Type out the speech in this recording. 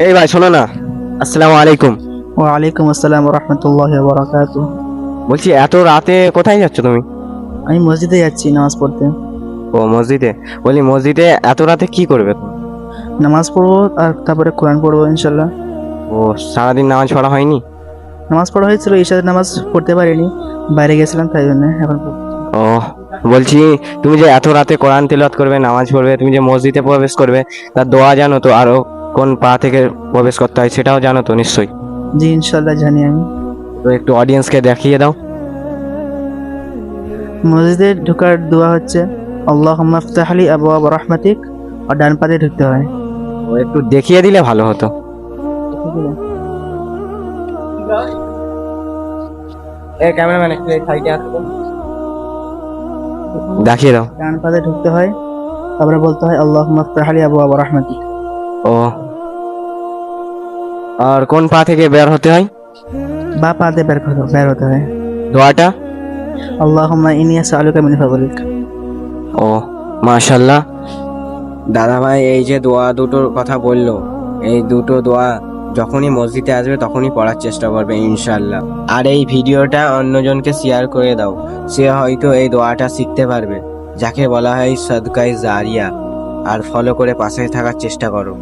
এই ভাই শোনো না, আসসালামু আলাইকুম। ওয়ালাইকুম আসসালাম রহমতুল্লাহ বারাকাতুহ। বলছি এত রাতে কোথায় যাচ্ছ তুমি? আমি মসজিদে যাচ্ছি নামাজ পড়তে। ও মসজিদে। বলি মসজিদে এত রাতে কি করবে তুমি? নামাজ পড়বো আর তারপরে কোরআন পড়বো ইনশাল্লাহ। ও, সারাদিন নামাজ পড়া হয়নি? নামাজ পড়া হয়েছিল, ঈশার নামাজ পড়তে পারিনি, বাইরে গেছিলাম তাই জন্য এখন ও, বলছি তুমি যে এত রাতে কোরআন তিলাওয়াত করবে, নামাজ পড়বে, তুমি যে মসজিদে প্রবেশ করবে, তার দোয়া জানো তো? আরো কোন পা থেকে প্রবেশ করতে হয় সেটাও জানো তো নিশ্চয়ই? জি ইনশাল্লাহ জানি আমি। তো একটু অডিয়েন্সকে দেখিয়ে দাও। মসজিদে ঢোকার দোয়া হচ্ছে আল্লাহুম্মা ইফতাহলি আবওয়াব রাহমাতিক, আর ডান পাতে ঢুকতে হয়। ও একটু দেখিয়ে দিলে ভালো হতো। এই ক্যামেরাম্যান একটু এই সাইডে আসো, দেখিয়ে দাও। ডান পাতে ঢুকতে হয়, তারপরে বলতে হয় আল্লাহুম্মা ইফতাহলি আবওয়াব রাহমাতিক। ও, আর কোন পা থেকে বের হতে হয়? বা পাতে বের হতে হয় দোয়াটা? আল্লাহুম্মা ইন্নী আসআলুকা মিন ফাদলিক। ও, মাশাল্লাহ। দাদা ভাই এই যে দোয়া দুটোর কথা বললো, এই দুটো দোয়া যখনই মসজিদে আসবে তখনই পড়ার চেষ্টা করবে ইনশাল্লাহ। আর এই ভিডিওটা অন্যজনকে শেয়ার করে দাও, সে হয়তো এই দোয়াটা শিখতে পারবে, যাকে বলা হয় সাদকায়ে জারিয়া। আর ফলো করে পাশে থাকার চেষ্টা করো।